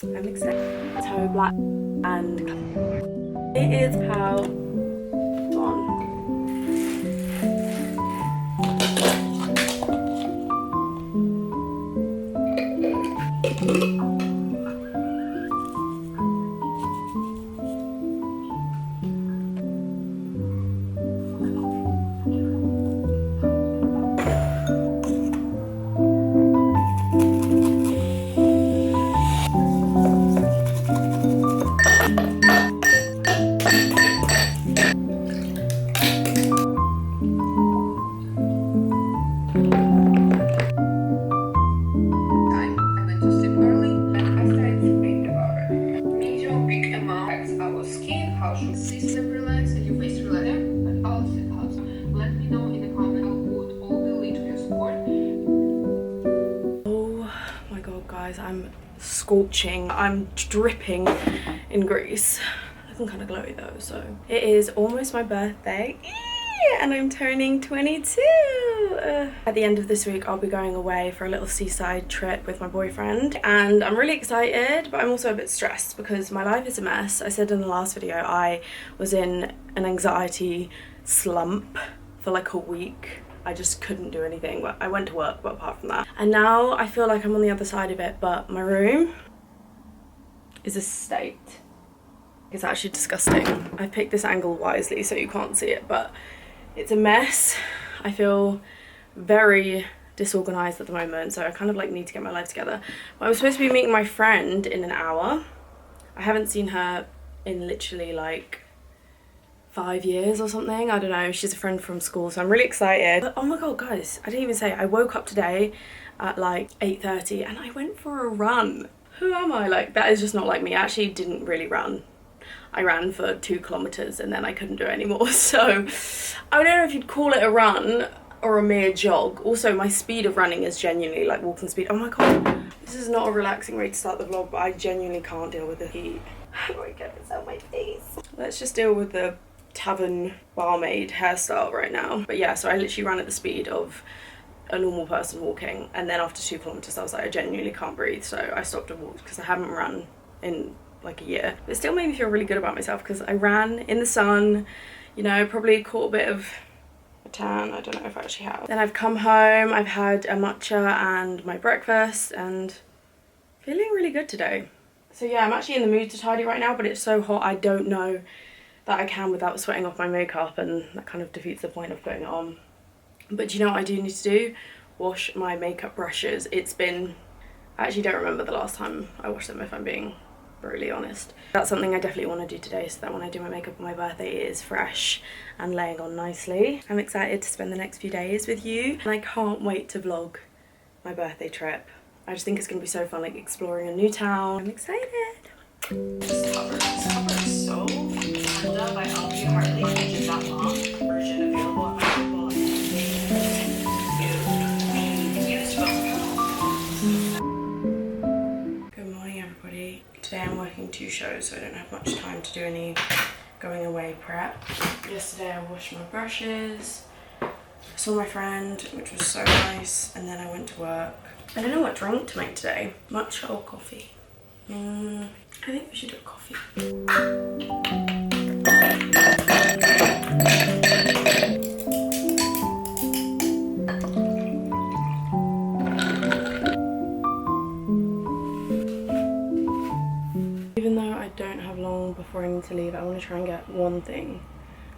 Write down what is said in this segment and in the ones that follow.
I'm excited. Toe black and it is how gone. I'm scorching. I'm dripping in grease. Looking kind of glowy though. So it is almost my birthday and I'm turning 22. At the end of this week I'll be going away for a little seaside trip with my boyfriend and I'm really excited, but I'm also a bit stressed because my life is a mess. I said in the last video I was in an anxiety slump for like a week. I just couldn't do anything. I went to work, but apart from that. And now I feel like I'm on the other side of it, but my room is a state. It's actually disgusting. I picked this angle wisely so you can't see it, but it's a mess. I feel very disorganized at the moment, so I kind of like need to get my life together. But I'm supposed to be meeting my friend in an hour. I haven't seen her in literally like 5 years or something. I don't know. She's a friend from school, so I'm really excited. But oh my god, guys, I didn't even say, I woke up today at like 8:30 and I went for a run. Who am I? Like, that is just not like me. I actually didn't really run. I ran for 2 kilometers and then I couldn't do it anymore. So I don't know if you'd call it a run or a mere jog. Also, my speed of running is genuinely like walking speed. Oh my god, this is not a relaxing way to start the vlog, but I genuinely can't deal with the heat. How do I get this out my face? Let's just deal with the tavern barmaid hairstyle right now. But yeah, so I literally ran at the speed of a normal person walking, and then after 2 kilometers I was like, I genuinely can't breathe, so I stopped and walked because I haven't run in like a year. But it still made me feel really good about myself because I ran in the sun, you know, probably caught a bit of a tan. I don't know if I actually have. Then I've come home, I've had a matcha and my breakfast and feeling really good today. So yeah, I'm actually in the mood to tidy right now, but it's so hot I don't know that I can without sweating off my makeup, and that kind of defeats the point of putting it on. But do you know what I do need to do? Wash my makeup brushes. It's been, I actually don't remember the last time I washed them, if I'm being brutally honest. That's something I definitely want to do today, so that when I do my makeup on my birthday it is fresh and laying on nicely. I'm excited to spend the next few days with you and I can't wait to vlog my birthday trip. I just think it's going to be so fun, like exploring a new town. I'm excited. This cover is so Panda by Alfie Hartley, which is that long version available at my Apple. Good morning, everybody. Today I'm working 2 shows, so I don't have much time to do any going away prep. Yesterday I washed my brushes, I saw my friend, which was so nice, and then I went to work. I don't know what drink to make today. Matcha or coffee? I think we should do a coffee. Even though I don't have long before I need to leave, I want to try and get one thing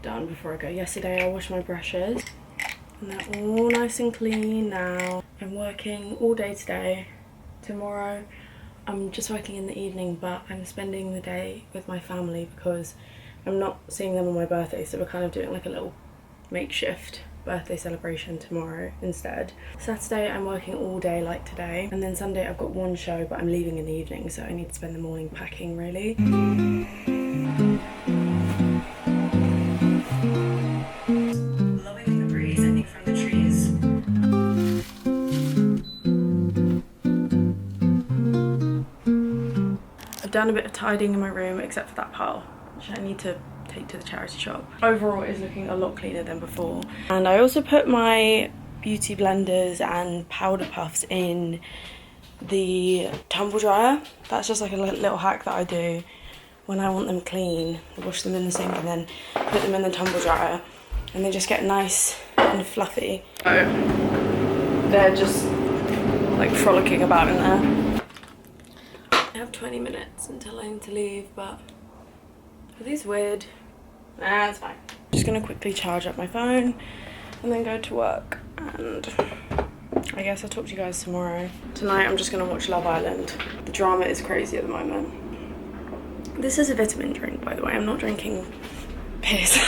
done before I go. Yesterday I washed my brushes and they're all nice and clean now. I'm working all day today. Tomorrow I'm just working in the evening, but I'm spending the day with my family because I'm not seeing them on my birthday, so we're kind of doing like a little makeshift birthday celebration tomorrow instead. Saturday I'm working all day like today, and then Sunday I've got 1 show, but I'm leaving in the evening, so I need to spend the morning packing really. Loving the breeze, I think, from the trees. I've done a bit of tidying in my room except for that pile, which I need to take to the charity shop. Overall it is looking a lot cleaner than before. And I also put my beauty blenders and powder puffs in the tumble dryer. That's just like a little hack that I do when I want them clean. I wash them in the sink and then put them in the tumble dryer, and they just get nice and fluffy. So they're just like frolicking about in there. I have 20 minutes until I need to leave, but are these weird? Nah, it's fine. Just gonna quickly charge up my phone and then go to work, and I guess I'll talk to you guys tomorrow. Tonight I'm just gonna watch Love Island. The drama is crazy at the moment. This is a vitamin drink, by the way. I'm not drinking piss.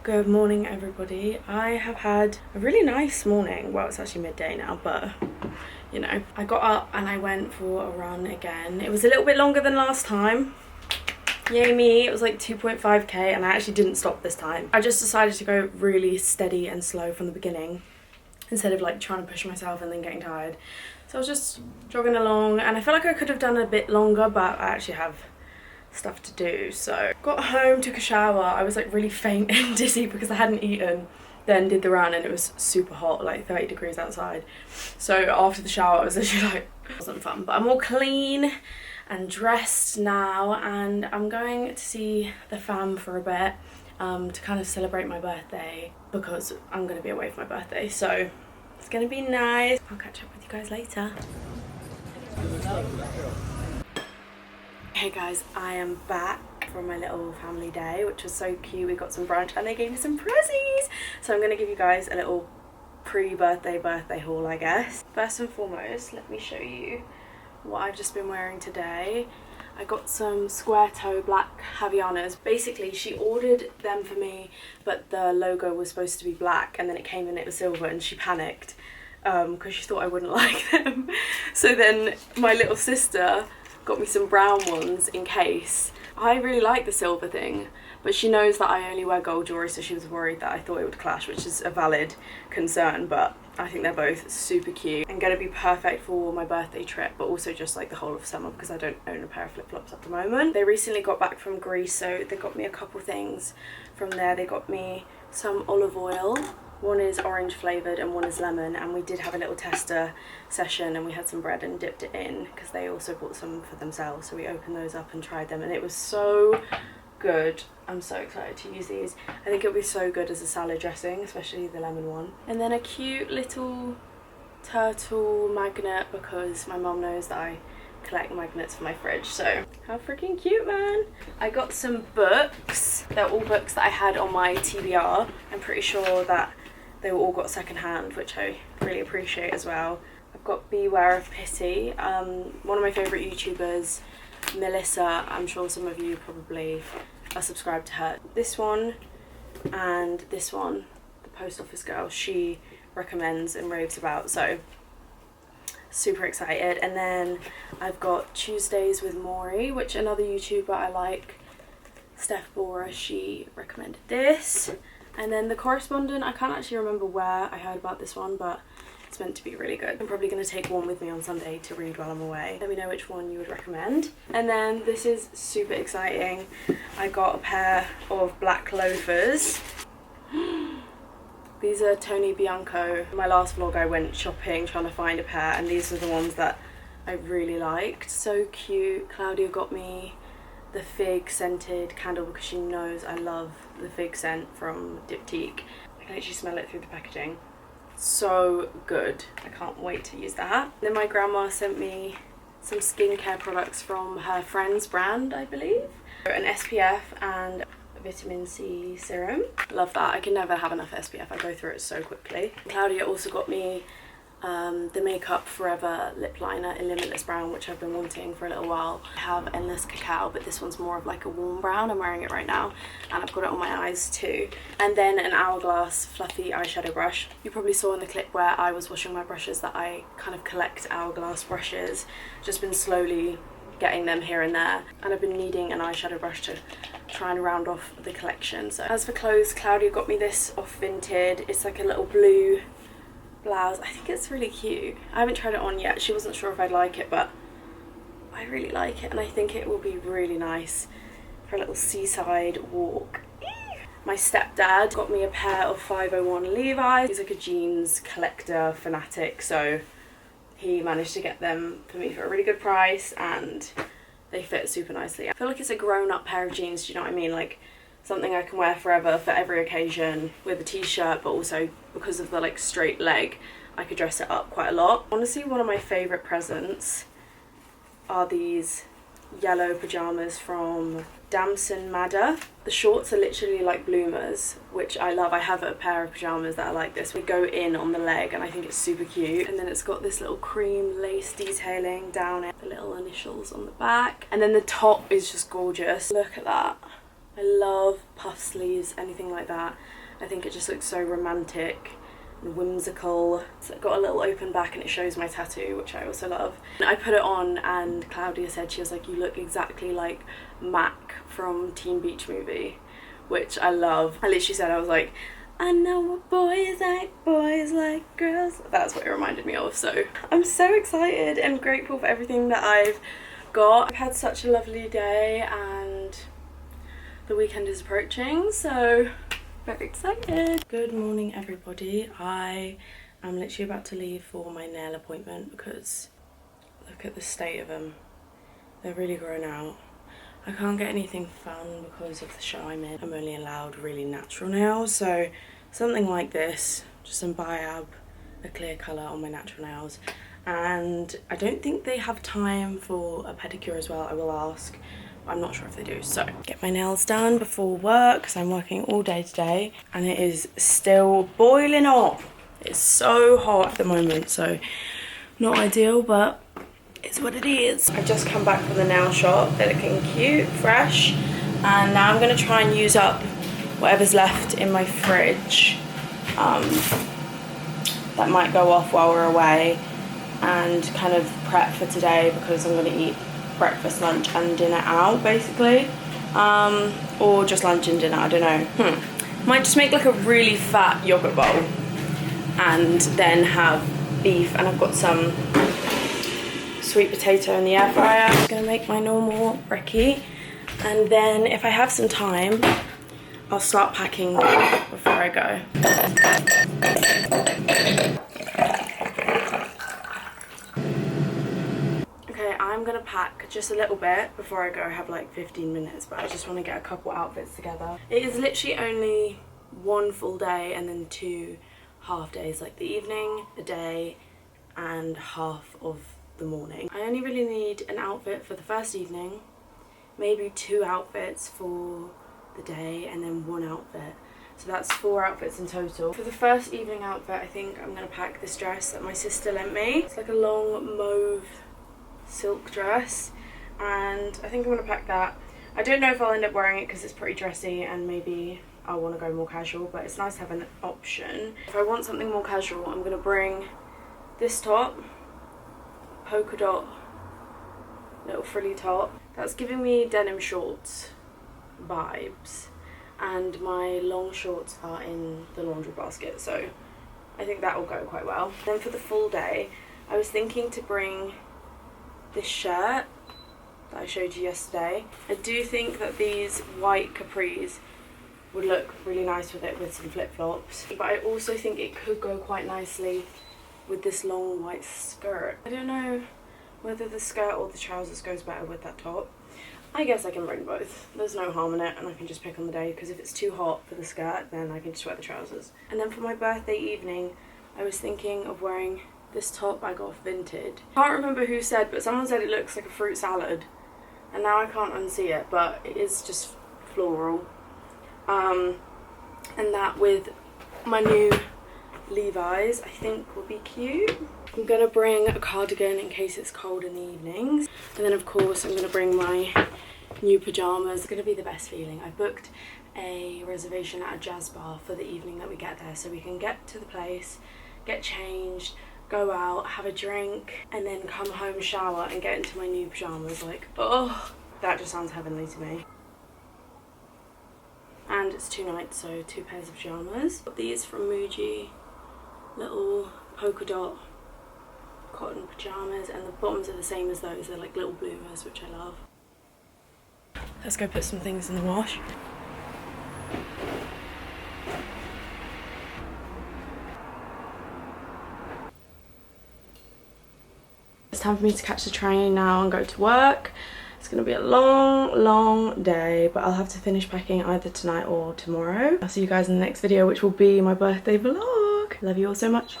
Good morning, everybody. I have had a really nice morning. Well, it's actually midday now, but you know, I got up and I went for a run again. It was a little bit longer than last time. Yay me, it was like 2.5k, and I actually didn't stop this time. I just decided to go really steady and slow from the beginning instead of like trying to push myself and then getting tired. So I was just jogging along, and I feel like I could have done a bit longer, but I actually have stuff to do. So got home, took a shower. I was like really faint and dizzy because I hadn't eaten, then did the run, and it was super hot, like 30 degrees outside. So after the shower I was literally like, it wasn't fun. But I'm all clean and dressed now, and I'm going to see the fam for a bit to kind of celebrate my birthday, because I'm going to be away for my birthday, so it's going to be nice. I'll catch up with you guys later. Hey guys, I am back from my little family day, which was so cute. We got some brunch and they gave me some prezzies. So I'm going to give you guys a little birthday haul, I guess. First and foremost, let me show you what I've just been wearing today. I got some square toe black Havianas. Basically, she ordered them for me, but the logo was supposed to be black, and then it came in, it was silver, and she panicked because she thought I wouldn't like them. So then my little sister got me some brown ones in case. I really like the silver thing, but she knows that I only wear gold jewelry, so she was worried that I thought it would clash, which is a valid concern, but I think they're both super cute and gonna be perfect for my birthday trip, but also just like the whole of summer because I don't own a pair of flip-flops at the moment. They recently got back from Greece, so they got me a couple things from there. They got me some olive oil. One is orange flavoured and one is lemon, and we did have a little tester session and we had some bread and dipped it in because they also bought some for themselves, so we opened those up and tried them, and it was so good. I'm so excited to use these. I think it'll be so good as a salad dressing, especially the lemon one. And then a cute little turtle magnet, because my mum knows that I collect magnets for my fridge, so how freaking cute, man. I got some books. They're all books that I had on my TBR. I'm pretty sure that they all got secondhand, which I really appreciate as well. I've got Beware of Pity, one of my favourite YouTubers, Melissa. I'm sure some of you probably are subscribed to her. This one and this one, the Post Office Girl, she recommends and raves about, so super excited. And then I've got Tuesdays with Maury, which another YouTuber I like, Steph Bora, she recommended this. And then The Correspondent, I can't actually remember where I heard about this one, but it's meant to be really good. I'm probably going to take one with me on Sunday to read while I'm away. Let me know which one you would recommend. And then this is super exciting. I got a pair of black loafers. These are Tony Bianco. In my last vlog I went shopping trying to find a pair, and these are the ones that I really liked. So cute. Claudia got me the fig scented candle because she knows I love the fig scent from Diptyque. I can actually smell it through the packaging. So good. I can't wait to use that. Then my grandma sent me some skincare products from her friend's brand, I believe. An SPF and vitamin C serum. Love that. I can never have enough SPF. I go through it so quickly. Claudia also got me the Makeup Forever lip liner in Limitless Brown, which I've been wanting for a little while. I have Endless Cacao, but this one's more of like a warm brown. I'm wearing it right now, and I've got it on my eyes too. And then an Hourglass fluffy eyeshadow brush. You probably saw in the clip where I was washing my brushes that I kind of collect Hourglass brushes. Just been slowly getting them here and there, and I've been needing an eyeshadow brush to try and round off the collection. So as for clothes, Claudia got me this off Vinted. It's like a little blue blouse. I think it's really cute. I haven't tried it on yet. She wasn't sure if I'd like it, but I really like it, and I think it will be really nice for a little seaside walk. My stepdad got me a pair of 501 Levi's. He's like a jeans collector fanatic, so he managed to get them for me for a really good price, and they fit super nicely. I feel like it's a grown-up pair of jeans, do you know what I mean? Like something I can wear forever for every occasion with a t-shirt, but also because of the like straight leg, I could dress it up quite a lot. Honestly, one of my favourite presents are these yellow pyjamas from Damson Madder. The shorts are literally like bloomers, which I love. I have a pair of pyjamas that are like this. We go in on the leg, and I think it's super cute. And then it's got this little cream lace detailing down it, the little initials on the back. And then the top is just gorgeous. Look at that. I love puff sleeves, anything like that. I think it just looks so romantic and whimsical. It's got a little open back, and it shows my tattoo, which I also love. I put it on, and Claudia said, she was like, you look exactly like Mac from Teen Beach Movie, which I love. I literally said, I was like, I know what boys like girls. That's what it reminded me of. So I'm so excited and grateful for everything that I've got. I've had such a lovely day, and the weekend is approaching, so very excited. Good morning, everybody. I am literally about to leave for my nail appointment because look at the state of them. They're really grown out. I can't get anything fun because of the show I'm in. I'm only allowed really natural nails, so something like this, just some Biab, a clear colour on my natural nails. And I don't think they have time for a pedicure as well. I will ask. I'm not sure if they do. So get my nails done before work because I'm working all day today, and it is still boiling hot. It's so hot at the moment, so not ideal, but it's what it is. I've just come back from the nail shop. They're looking cute, fresh, and now I'm going to try and use up whatever's left in my fridge that might go off while we're away, and kind of prep for today because I'm going to eat breakfast, lunch and dinner out basically, or just lunch and dinner, I don't know. Might just make like a really fat yogurt bowl and then have beef, and I've got some sweet potato in the air fryer. I'm gonna make my normal brekkie, and then if I have some time I'll start packing before I go. I'm gonna pack just a little bit before I go. I have like 15 minutes, but I just want to get a couple outfits together. It is literally only one full day and then 2 half days, like the evening, the day, and half of the morning. I only really need an outfit for the first evening, maybe 2 outfits for the day, and then 1 outfit. So that's 4 outfits in total. For the first evening outfit, I think I'm gonna pack this dress that my sister lent me. It's like a long mauve silk dress, and I think I'm gonna pack that. I don't know if I'll end up wearing it because it's pretty dressy, and maybe I'll want to go more casual, but it's nice to have an option. If I want something more casual, I'm gonna bring this top, polka dot little frilly top. That's giving me denim shorts vibes, and my long shorts are in the laundry basket, so I think that will go quite well. Then for the full day, I was thinking to bring this shirt that I showed you yesterday. I do think that these white capris would look really nice with it with some flip-flops, but I also think it could go quite nicely with this long white skirt. I don't know whether the skirt or the trousers goes better with that top. I guess I can bring both. There's no harm in it, and I can just pick on the day, because if it's too hot for the skirt, then I can just wear the trousers. And then for my birthday evening, I was thinking of wearing this top I got off Vinted. I can't remember who said, but someone said it looks like a fruit salad, and now I can't unsee it, but it is just floral. And that with my new Levi's I think will be cute. I'm gonna bring a cardigan in case it's cold in the evenings. And then of course I'm gonna bring my new pajamas. It's gonna be the best feeling. I booked a reservation at a jazz bar for the evening that we get there, so we can get to the place, get changed, go out, have a drink, and then come home, shower, and get into my new pajamas. Like, oh, that just sounds heavenly to me. And it's 2 nights, so 2 pairs of pajamas. Got these from Muji, little polka dot cotton pajamas, and the bottoms are the same as those. They're like little bloomers, which I love. Let's go put some things in the wash. It's time for me to catch the train now and go to work. It's gonna be a long day, but I'll have to finish packing either tonight or tomorrow. I'll see you guys in the next video, which will be my birthday vlog. Love you all so much.